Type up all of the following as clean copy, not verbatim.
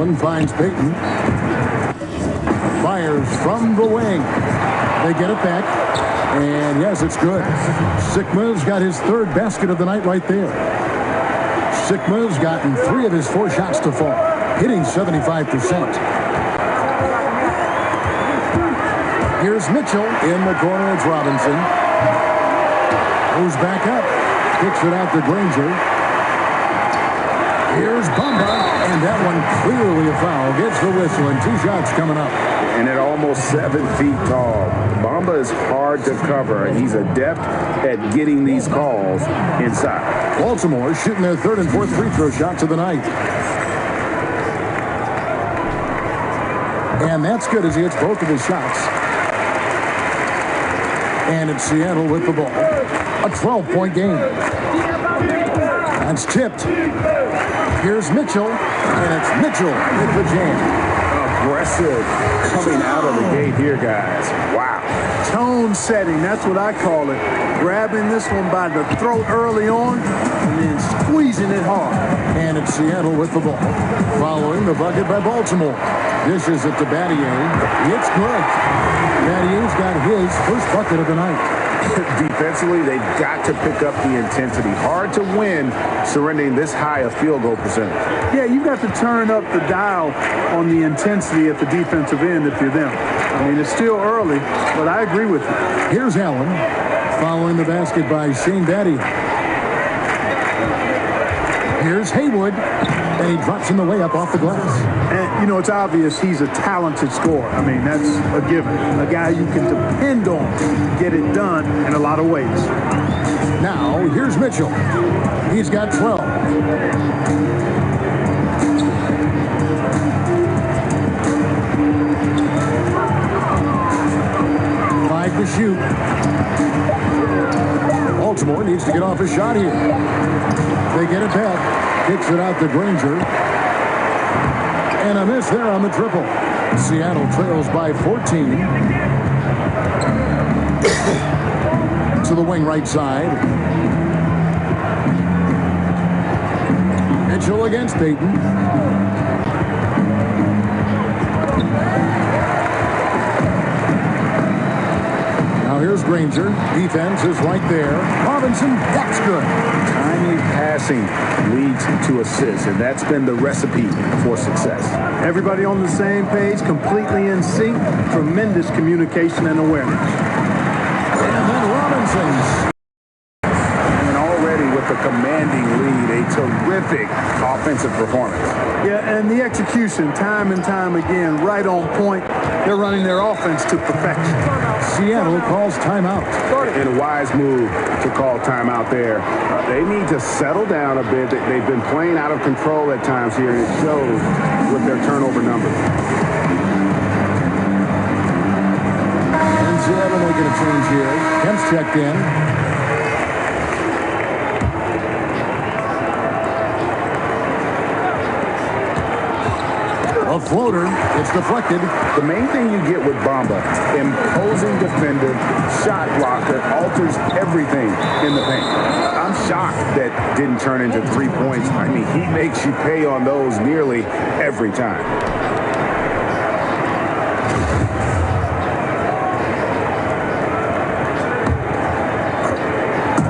Allen finds Payton. Fires from the wing. They get it back. And yes, it's good. Sikma's got his third basket of the night right there. Sikma's gotten 3 of his 4 shots to fall, hitting 75%. Here's Mitchell in the corner. It's Robinson. Moves back up. Kicks it out to Granger. Here's Bamba, and that one clearly a foul. Gets the whistle, and 2 shots coming up. And at almost 7 feet tall, Bamba is hard to cover, and he's adept at getting these calls inside. Baltimore shooting their 3rd and 4th free throw shots of the night. And that's good as he hits both of his shots. And it's Seattle with the ball. A 12-point game. That's tipped. Here's Mitchell, and it's Mitchell with the jam. Aggressive coming out of the gate here, guys. Wow. Tone setting, that's what I call it. Grabbing this one by the throat early on and then squeezing it hard. And it's Seattle with the ball. Following the bucket by Baltimore. Dishes it to Battier. It's good. Battier's got his first bucket of the night. Defensively, they've got to pick up the intensity. Hard to win surrendering this high a field goal percentage. Yeah, you've got to turn up the dial on the intensity at the defensive end if you're them. I mean, it's still early, but I agree with you. Here's Allen following the basket by Shane Battier. Here's Haywood, and he drops in the way up off the glass. And, you know, it's obvious he's a talented scorer. I mean, that's a given. A guy you can depend on, get it done in a lot of ways. Now, here's Mitchell. He's got 12. To shoot. Baltimore needs to get off a shot here. They get it back. Kicks it out to Granger. And a miss there on the triple. Seattle trails by 14. To the wing right side. Mitchell against Payton. Here's Granger. Defense is right there. Robinson, that's good. Timely passing leads to assists, and that's been the recipe for success. Everybody on the same page, completely in sync. Tremendous communication and awareness. And then Robinson. And already with the commanding lead, a terrific offensive performance. Yeah, and the execution, time and time again, right on point. They're running their offense to perfection. Seattle calls timeout. And a wise move to call timeout there. They need to settle down a bit. They've been playing out of control at times here, and it shows with their turnover numbers. And Seattle making a change here. Kemp's checked in. A floater. It's deflected. The main thing you get with Bamba, imposing defender, shot blocker, alters everything in the paint. I'm shocked that didn't turn into 3 points. I mean, he makes you pay on those nearly every time.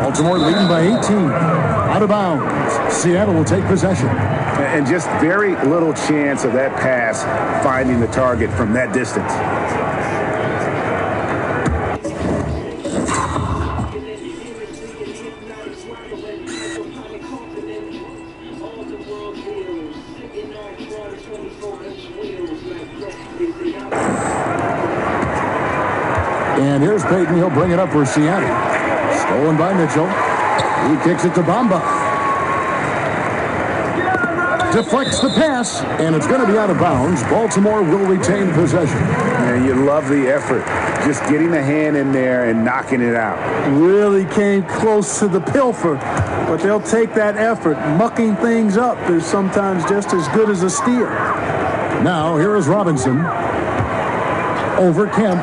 Baltimore leading by 18. Out of bounds. Seattle will take possession. And just very little chance of that pass finding the target from that distance. And here's Payton. He'll bring it up for Seattle. Stolen by Mitchell. He kicks it to Bamba. Deflects the pass, and it's going to be out of bounds. Baltimore will retain possession. And you love the effort. Just getting a hand in there and knocking it out. Really came close to the pilfer, but they'll take that effort. Mucking things up is sometimes just as good as a steal. Now, here is Robinson. Over Kemp.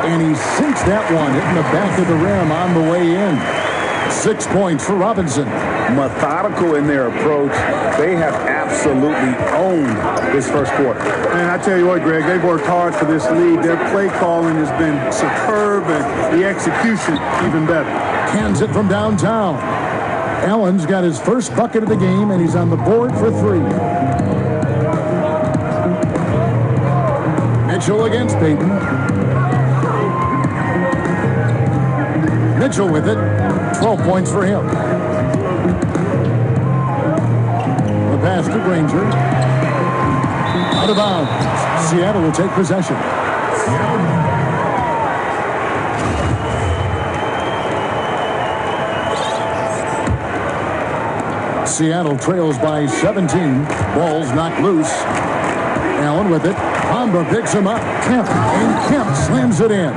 And he sinks that one, hitting the back of the rim on the way in. 6 points for Robinson. methodical in their approach. They have absolutely owned this first quarter. And I tell you what, Greg, they've worked hard for this league. Their play calling has been superb, and the execution even better. Cans it from downtown. Allen's got his first bucket of the game, and he's on the board for 3. Mitchell against Payton. Mitchell with it. 12 points for him. The pass to Granger. Out of bounds. Seattle will take possession. Seattle trails by 17. Ball's knocked loose. Allen with it. Bamba picks him up. Kemp. And Kemp slams it in.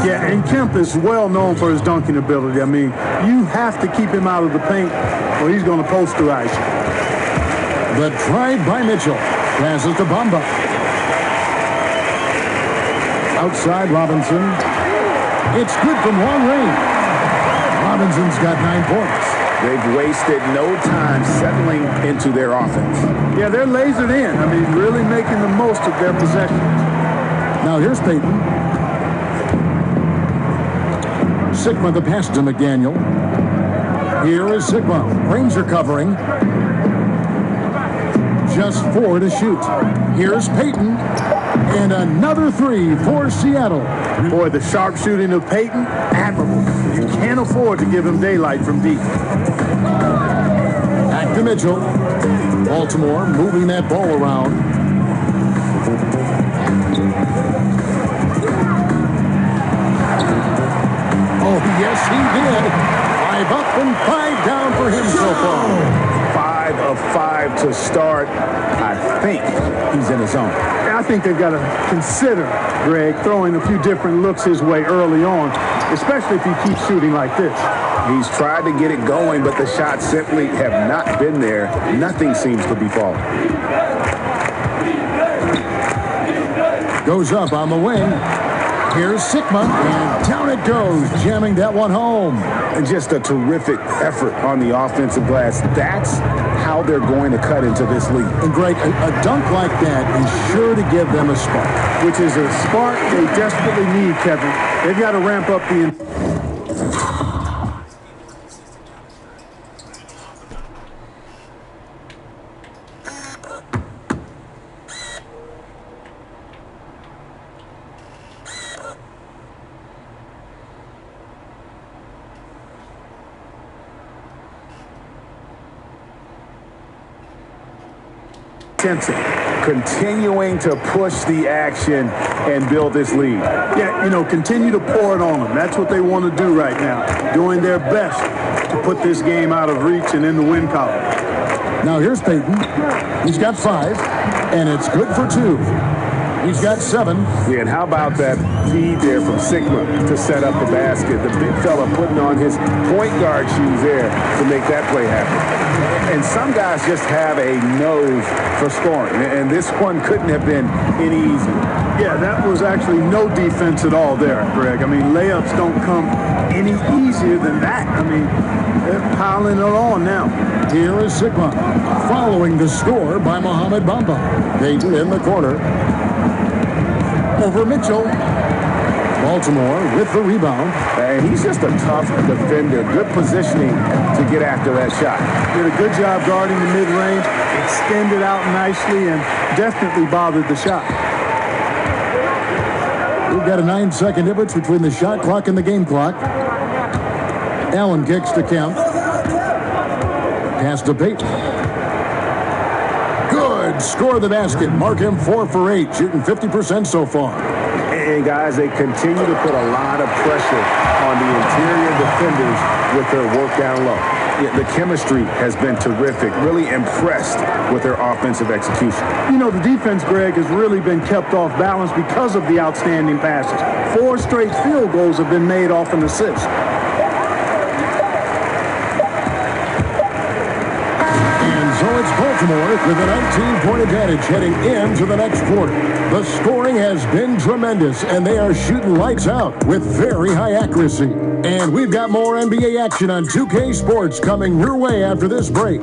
Yeah, and Kemp is well known for his dunking ability. I mean, you have to keep him out of the paint or he's going to posterize you. The drive by Mitchell. Passes to Bamba. Outside Robinson. It's good from long range. Robinson's got 9 points. They've wasted no time settling into their offense. Yeah, they're lasered in. I mean, really making the most of their possession. Now here's Payton. Sigma the pass to McDaniel. Here is Sigma. Ranger covering. Just 4 to shoot. Here's Payton. And another 3 for Seattle. Boy, the sharp shooting of Payton, admirable. You can't afford to give him daylight from deep. Back to Mitchell. Baltimore moving that ball around. Oh, yes, he did. 5 up and 5 down for him so far. 5 of 5 to start. I think he's in his zone. I think they've got to consider, Greg, throwing a few different looks his way early on, especially if he keeps shooting like this. He's tried to get it going, but the shots simply have not been there. Nothing seems to be falling. Goes up on the wing. Here's Sigma, and down it goes, jamming that one home. And just a terrific effort on the offensive glass. That's how they're going to cut into this league. And Greg, a dunk like that is sure to give them a spark. Which is a spark they desperately need, Kevin. They've got to ramp up the... Continuing to push the action and build this lead. Yeah, you know, continue to pour it on them. That's what they want to do right now. Doing their best to put this game out of reach and in the win column. Now here's Payton. He's got 5, and it's good for 2. He's got 7. Yeah, and how about that feed there from Sigma to set up the basket? The big fella putting on his point guard shoes there to make that play happen. And some guys just have a nose for scoring, and this one couldn't have been any easier. Yeah, that was actually no defense at all there, Greg. I mean, layups don't come any easier than that. I mean, they're piling it on now. Here is Sigma, following the score by Mohamed Bamba. Payton in the corner. Over Mitchell. Baltimore with the rebound. And he's just a tough defender. Good positioning to get after that shot. Did a good job guarding the mid-range, extended out nicely, and definitely bothered the shot. We've got a 9-second difference between the shot clock and the game clock. Allen kicks to Kemp. Pass to Payton. Good. Score the basket. Mark him 4 for 8, shooting 50% so far. And guys, they continue to put a lot of pressure on the interior defenders with their work down low. Yeah, the chemistry has been terrific. Really impressed with their offensive execution. You know, the defense, Greg, has really been kept off balance because of the outstanding passes. 4 straight field goals have been made off an assist. And So it's Baltimore with a 19-point advantage heading into the next quarter. The scoring has been tremendous, and they are shooting lights out with very high accuracy. And we've got more NBA action on 2K Sports coming your way after this break.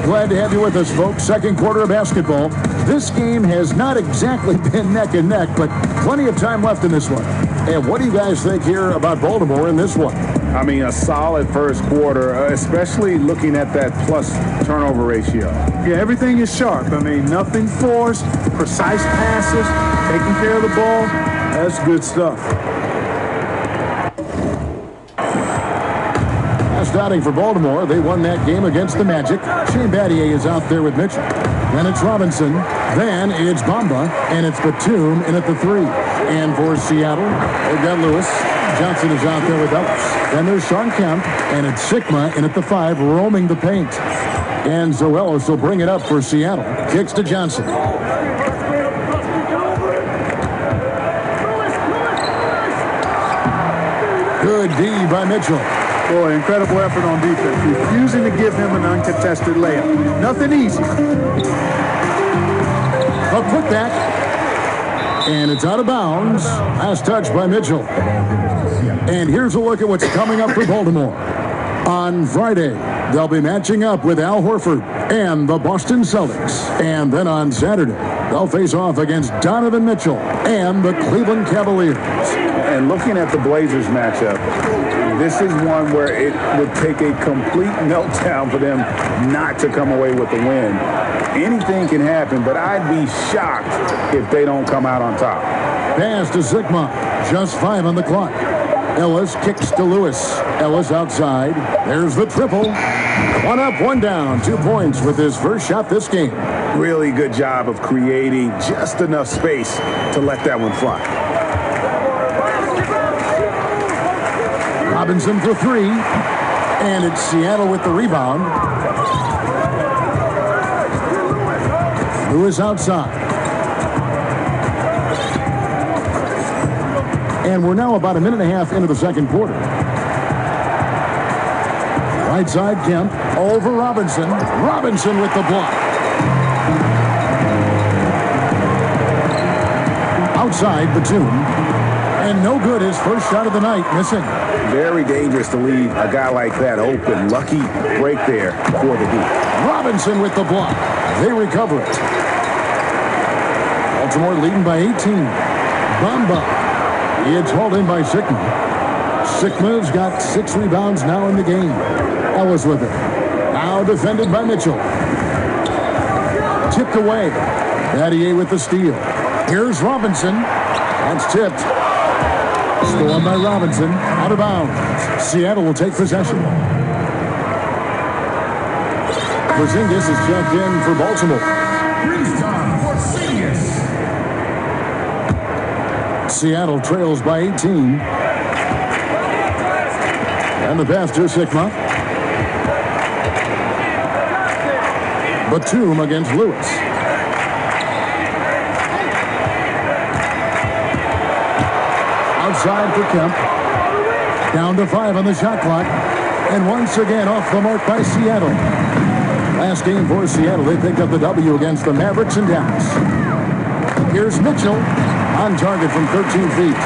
Glad to have you with us, folks. Second quarter of basketball. This game has not exactly been neck and neck, but plenty of time left in this one. And what do you guys think here about Baltimore in this one? I mean, a solid first quarter, especially looking at that plus turnover ratio. Yeah, everything is sharp. I mean, nothing forced, precise passes, taking care of the ball. That's good stuff. Starting for Baltimore, they won that game against the Magic. Shane Battier is out there with Mitchell. Then it's Robinson. Then it's Bamba. And it's Batum in at the 3. And for Seattle, they've got Lewis. Johnson is out there with Ellis. Then there's Sean Kemp. And it's Sigma in at the 5, roaming the paint. And so Ellis will bring it up for Seattle. Kicks to Johnson. Good D by Mitchell. Boy, incredible effort on defense. Refusing to give him an uncontested layup. Nothing easy. A putback. And it's out of bounds. Last touch by Mitchell. And here's a look at what's coming up for Baltimore. On Friday, they'll be matching up with Al Horford and the Boston Celtics. And then on Saturday, they'll face off against Donovan Mitchell and the Cleveland Cavaliers. And looking at the Blazers matchup, this is one where it would take a complete meltdown for them not to come away with the win. Anything can happen, but I'd be shocked if they don't come out on top. Pass to Sigma. Just 5 on the clock. Ellis kicks to Lewis. Ellis outside. There's the triple. 1 up, 1 down. 2 points with his first shot this game. Really good job of creating just enough space to let that one fly. Robinson for 3. And it's Seattle with the rebound. Lewis outside. And we're now about a minute and a half into the second quarter. Right side, Kemp over Robinson. Robinson with the block. Outside, Batum. And no good, his first shot of the night, missing. Very dangerous to leave a guy like that open. Lucky break there for the deep. Robinson with the block. They recover it. Baltimore leading by 18. Bamba. It's hauled in by Sigma. Sigma's got 6 rebounds now in the game. Ellis with it. Now defended by Mitchell. Tipped away. Battier with the steal. Here's Robinson. That's tipped. Stolen by Robinson. Out of bounds. Seattle will take possession. Porzingis is checked in for Baltimore. Seattle trails by 18. And the pass to Sigma. Batum against Lewis. Outside for Kemp. Down to 5 on the shot clock. And once again off the mark by Seattle. Last game for Seattle, they picked up the W against the Mavericks in Dallas. Here's Mitchell on target from 13 feet.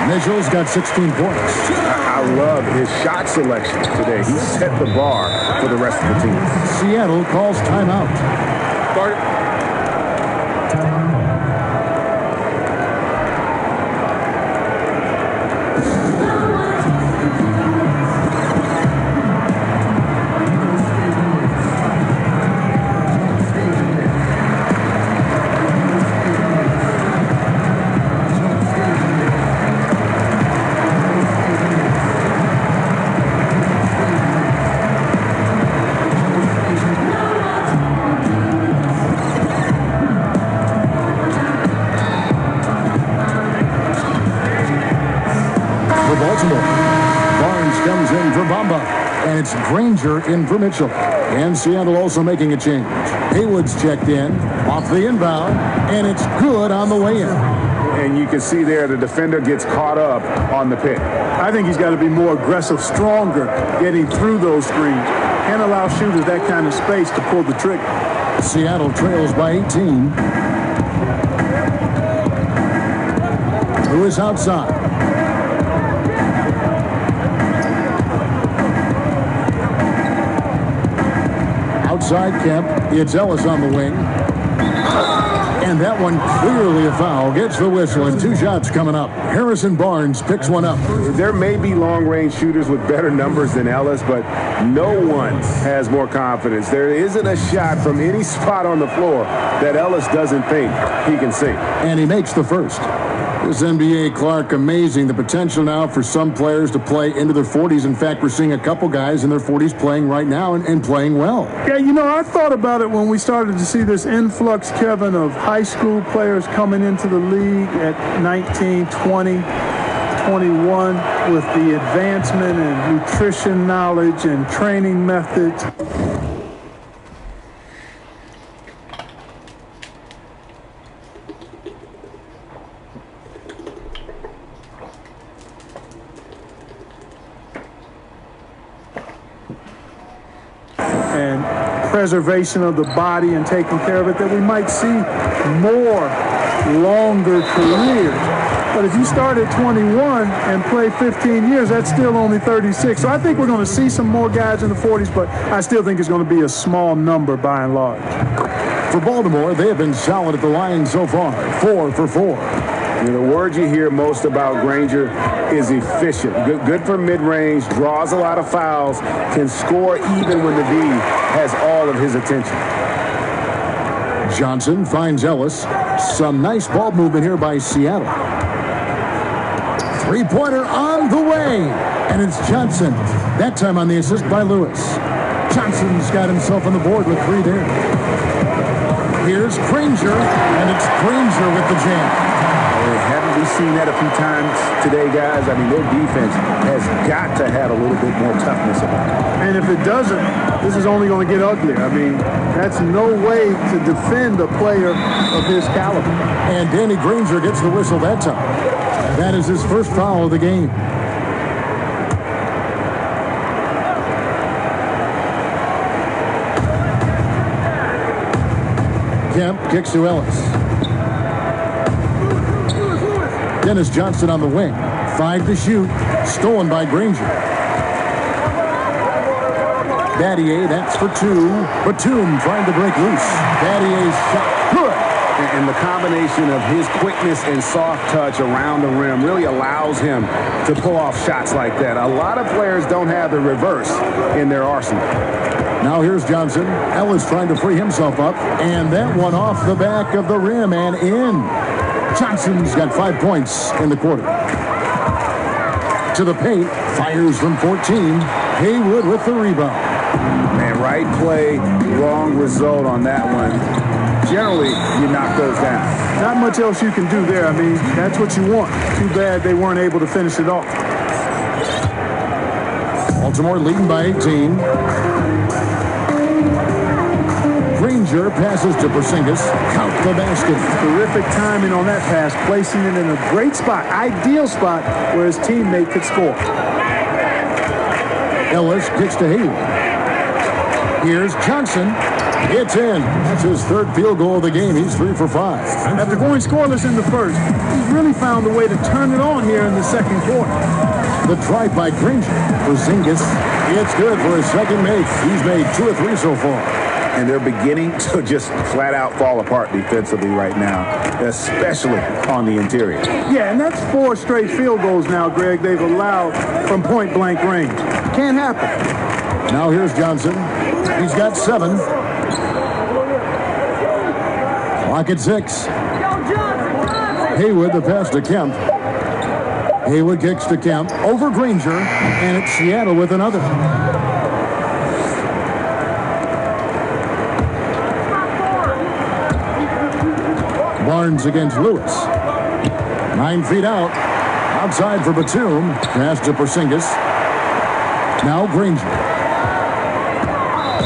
Mitchell's got 16 points. I love his shot selection today. He set the bar for the rest of the team. Seattle calls timeout. Baltimore. Barnes comes in for Bamba, and it's Granger in for Mitchell. And Seattle also making a change. Haywood's checked in, off the inbound, and it's good on the way in. And you can see there the defender gets caught up on the pick. I think he's got to be more aggressive, stronger, getting through those screens. Can't allow shooters that kind of space to pull the trigger. Seattle trails by 18. Lewis outside. Outside Kemp. It's Ellis on the wing. And that one clearly a foul. Gets the whistle, and 2 shots coming up. Harrison Barnes picks one up. There may be long-range shooters with better numbers than Ellis, but no one has more confidence. There isn't a shot from any spot on the floor that Ellis doesn't think he can see. And he makes the first. This NBA, Clark, amazing. The potential now for some players to play into their 40s. In fact, we're seeing a couple guys in their 40s playing right now and playing well. Yeah, you know, I thought about it when we started to see this influx, Kevin, of high school players coming into the league at 19, 20, 21 with the advancement in nutrition knowledge and training methods. And preservation of the body and taking care of it, that we might see more longer careers. But if you start at 21 and play 15 years, that's still only 36. So I think we're going to see some more guys in the 40s, but I still think it's going to be a small number by and large. For Baltimore, they have been solid at the line so far, 4 for 4. You know, the word you hear most about Granger is efficient. Good for mid-range, draws a lot of fouls, can score even when the D has all of his attention. Johnson finds Ellis. Some nice ball movement here by Seattle. Three-pointer on the way. And it's Johnson. That time on the assist by Lewis. Johnson's got himself on the board with 3 there. Here's Granger, and it's Granger with the jam. Haven't we seen that a few times today, guys? I mean, their defense has got to have a little bit more toughness about it. And if it doesn't, this is only going to get uglier. I mean, that's no way to defend a player of his caliber. And Danny Granger gets the whistle that time. That is his first foul of the game. Kemp kicks to Ellis. Dennis Johnson on the wing. 5 to shoot. Stolen by Granger. Battier, that's for 2. Batum trying to break loose. Battier's shot. Good. And the combination of his quickness and soft touch around the rim really allows him to pull off shots like that. A lot of players don't have the reverse in their arsenal. Now here's Johnson. Ellis trying to free himself up. And that one off the back of the rim and in. Johnson's got 5 points in the quarter. To the paint. Fires from 14. Haywood with the rebound. Man, right play, wrong result on that one. Generally, you knock those down. Not much else you can do there. I mean, that's what you want. Too bad they weren't able to finish it off. Baltimore leading by 18. Granger passes to Porzingis. Count the basket. Terrific timing on that pass, placing it in a great spot, ideal spot where his teammate could score. Ellis kicks to Haywood. Here's Johnson. It's in. That's his 3rd field goal of the game. He's 3 for 5. After going scoreless in the first, he's really found a way to turn it on here in the second quarter. The try by Granger. Porzingis. It's good for his second make. He's made 2 or 3 so far. And they're beginning to just flat out fall apart defensively right now, especially on the interior. Yeah, and that's 4 straight field goals now, Greg, they've allowed from point-blank range. Can't happen. Now here's Johnson. He's got 7. Clock at 6. Haywood, the pass to Kemp. Haywood kicks to Kemp. Over Granger, and it's Seattle with another. Barnes against Lewis. 9 feet out. Outside for Batum. Pass to Porzingis. Now Granger.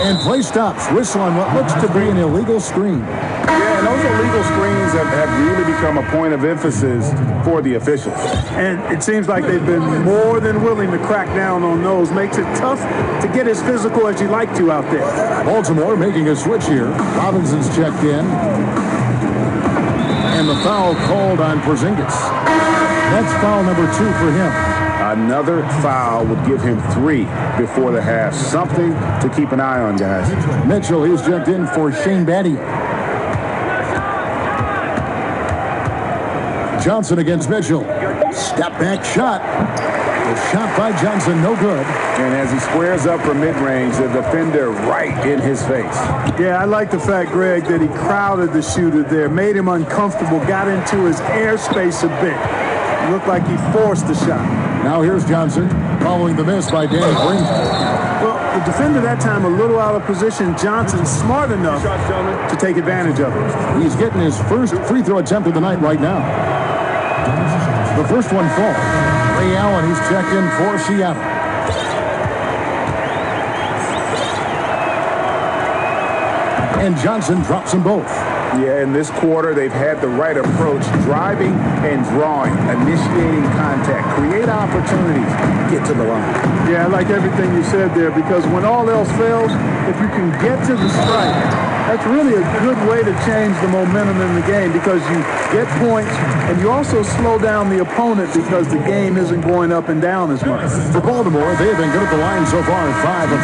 And play stops. Whistle on what looks to be an illegal screen. Yeah, and those illegal screens have really become a point of emphasis for the officials. And it seems like they've been more than willing to crack down on those. Makes it tough to get as physical as you'd like to out there. Baltimore making a switch here. Robinson's checked in. And the foul called on Porzingis. That's foul number 2 for him. Another foul would give him 3 before the half. Something to keep an eye on, guys. Mitchell, he's checked in for Shane Battier. Johnson against Mitchell. Step back shot. The shot by Johnson, no good. And as he squares up for mid-range, the defender right in his face. Yeah, I like the fact, Greg, that he crowded the shooter there, made him uncomfortable, got into his airspace a bit. Looked like he forced the shot. Now here's Johnson following the miss by Danny Granger. Well, the defender that time a little out of position. Johnson smart enough to take advantage of it. He's getting his first free throw attempt of the night right now. The first one falls. Ray Allen, he's checked in for Seattle. And Johnson drops them both. Yeah, in this quarter, they've had the right approach, driving and drawing, initiating contact, create opportunities, get to the line. Yeah, I like everything you said there, because when all else fails, if you can get to the strike, that's really a good way to change the momentum in the game, because you get points and you also slow down the opponent because the game isn't going up and down as much. For Baltimore, they've been good at the line so far at 5 of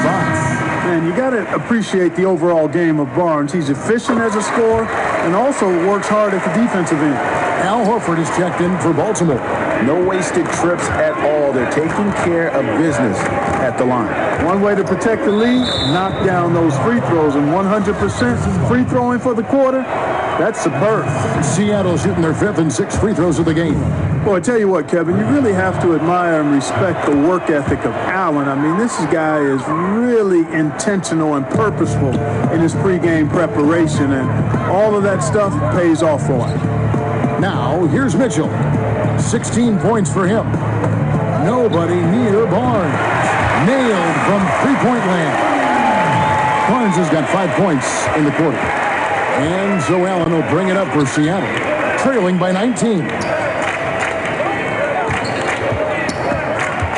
5. Man, you got to appreciate the overall game of Barnes. He's efficient as a scorer and also works hard at the defensive end. Al Horford is checked in for Baltimore. No wasted trips at all. They're taking care of business at the line. One way to protect the lead, knock down those free throws, and 100% free throwing for the quarter, that's superb. Seattle shooting their 5th and 6th free throws of the game. Boy, I tell you what, Kevin, you really have to admire and respect the work ethic of Allen. I mean, this guy is really intentional and purposeful in his pregame preparation, and all of that stuff pays off for him. Now, here's Mitchell. 16 points for him. Nobody near Barnes. Nailed from three-point land. Barnes has got 5 points in the quarter. And so Allen will bring it up for Seattle, trailing by 19.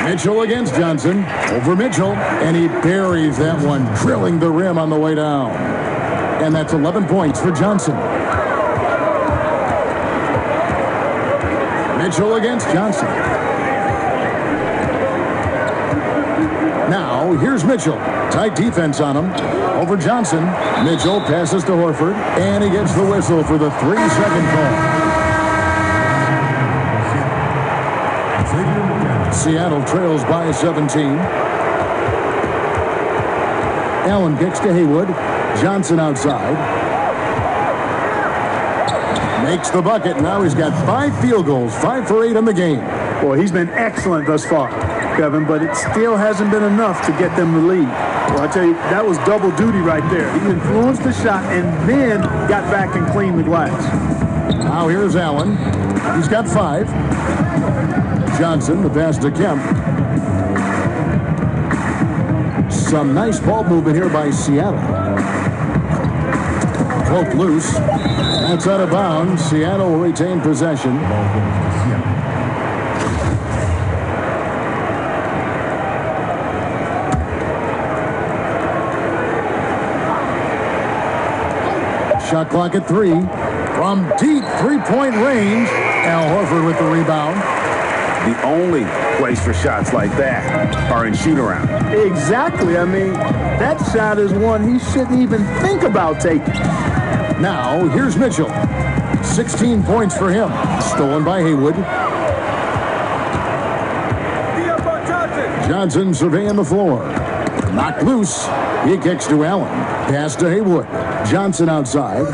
Mitchell against Johnson. Over Mitchell. And he buries that one, drilling the rim on the way down. And that's 11 points for Johnson. Mitchell against Johnson. Now, here's Mitchell. Tight defense on him. Over Johnson. Mitchell passes to Horford. And he gets the whistle for the 3-second call. Seattle trails by 17. Allen kicks to Haywood. Johnson outside. Makes the bucket. Now he's got 5 field goals. 5 for 8 in the game. Boy, he's been excellent thus far, Kevin, but it still hasn't been enough to get them the lead. Well, I tell you, that was double duty right there. He influenced the shot and then got back and cleaned the glass. Now here's Allen. He's got 5. Johnson, the pass to Kemp. Some nice ball movement here by Seattle. Poked loose. That's out of bounds. Seattle will retain possession. Shot clock at 3. From deep three-point range, Al Horford with the rebound. The only place for shots like that are in shoot-around. Exactly. I mean, that shot is one he shouldn't even think about taking. Now, here's Mitchell. 16 points for him. Stolen by Haywood. Johnson surveying the floor. Knocked loose. He kicks to Allen. Pass to Haywood. Johnson outside.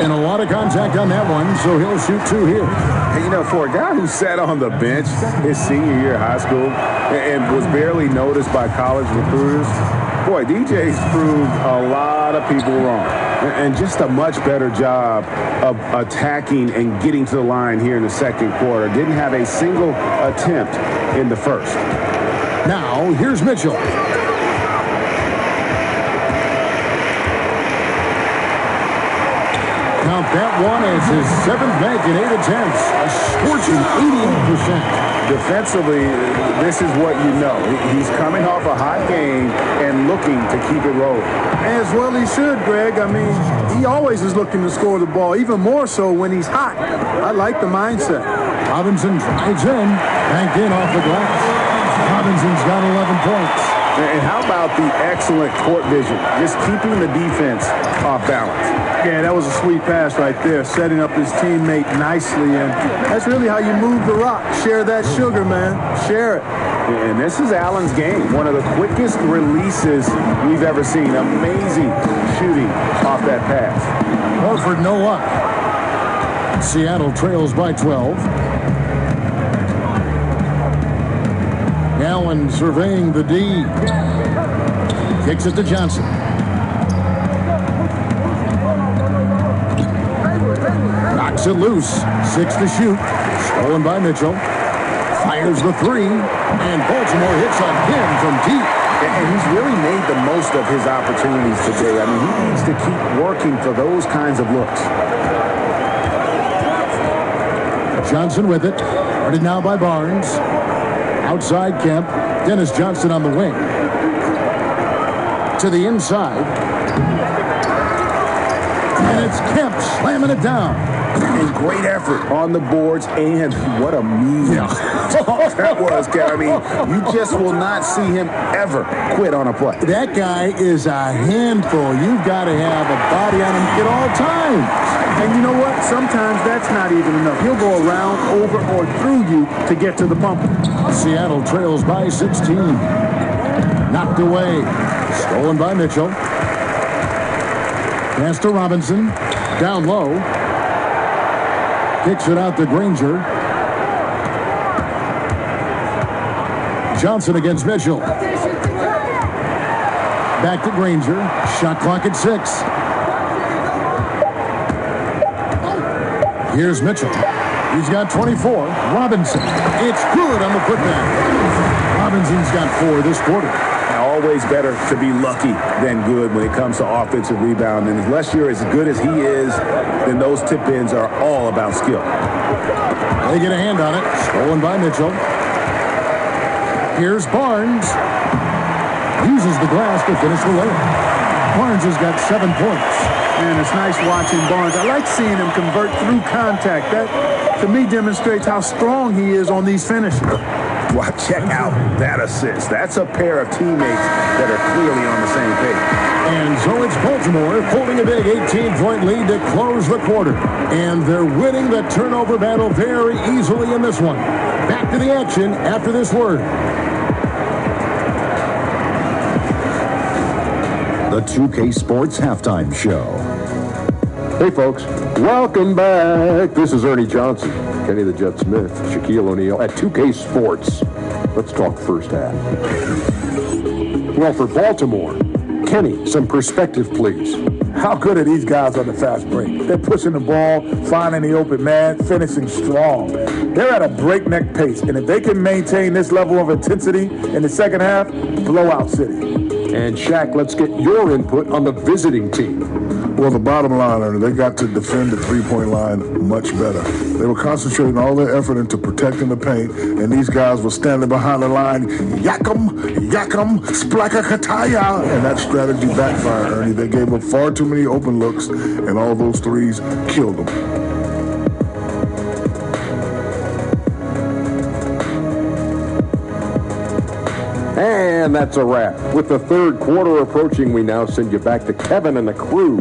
And a lot of contact on that one, so he'll shoot 2 here. Hey, you know, for a guy who sat on the bench his senior year of high school and was barely noticed by college recruiters, boy, DJ's proved a lot of people wrong. And just a much better job of attacking and getting to the line here in the second quarter. Didn't have a single attempt in the first. Now, here's Mitchell. Count that one as his 7th bank in 8 attempts. A scorching 88%. Defensively, this is what you know. He's coming off a hot game and looking to keep it rolling. As well he should, Greg. I mean, he always is looking to score the ball, even more so when he's hot. I like the mindset. Robinson drives in, banked in off the glass. Robinson's got 11 points. And how about the excellent court vision, just keeping the defense off balance? Yeah, that was a sweet pass right there, setting up his teammate nicely, and that's really how you move the rock. Share that sugar, man. Share it. And this is Allen's game, one of the quickest releases we've ever seen. Amazing shooting off that pass. Horford, no luck. Seattle trails by 12. Allen surveying the D. Kicks it to Johnson. Knocks it loose. 6 to shoot. Stolen by Mitchell. Fires the 3. And Baltimore hits again from deep. And he's really made the most of his opportunities today. I mean, he needs to keep working for those kinds of looks. Johnson with it. Guarded now by Barnes. Outside Kemp. Dennis Johnson on the wing. To the inside. And it's Kemp slamming it down. And great effort on the boards, and what a mean that was, Kev. I mean, you just will not see him ever quit on a play. That guy is a handful. You've got to have a body on him at all times. And you know what? Sometimes that's not even enough. He'll go around, over, or through you to get to the bumper. Seattle trails by 16. Knocked away. Stolen by Mitchell. Pass to Robinson. Down low. Kicks it out to Granger. Johnson against Mitchell. Back to Granger. Shot clock at 6. Here's Mitchell. He's got 24. Robinson. It's good on the putback. Robinson's got 4 this quarter. Always better to be lucky than good when it comes to offensive rebound. And unless you're as good as he is, then those tip-ins are all about skill. They get a hand on it. Stolen by Mitchell. Here's Barnes. Uses the glass to finish the layup. Barnes has got 7 points. And it's nice watching Barnes. I like seeing him convert through contact. That, to me, demonstrates how strong he is on these finishes. Well, check out that assist. That's a pair of teammates that are clearly on the same page. And so it's Baltimore holding a big 18-point lead to close the quarter. And they're winning the turnover battle very easily in this one. Back to the action after this word. The 2K Sports Halftime Show. Hey, folks. Welcome back. This is Ernie Johnson, Kenny the Jet Smith, Shaquille O'Neal at 2K Sports. Let's talk first half. Well, for Baltimore, Kenny, some perspective, please. How good are these guys on the fast break? They're pushing the ball, finding the open man, finishing strong. They're at a breakneck pace, and if they can maintain this level of intensity in the second half, blowout city. And Shaq, let's get your input on the visiting team. Well, the bottom line, Ernie, they got to defend the three-point line much better. They were concentrating all their effort into protecting the paint, and these guys were standing behind the line, yakum, splaka kataya, and that strategy backfired, Ernie. They gave up far too many open looks, and all those threes killed them. And that's a wrap. With the third quarter approaching, we now send you back to Kevin and the crew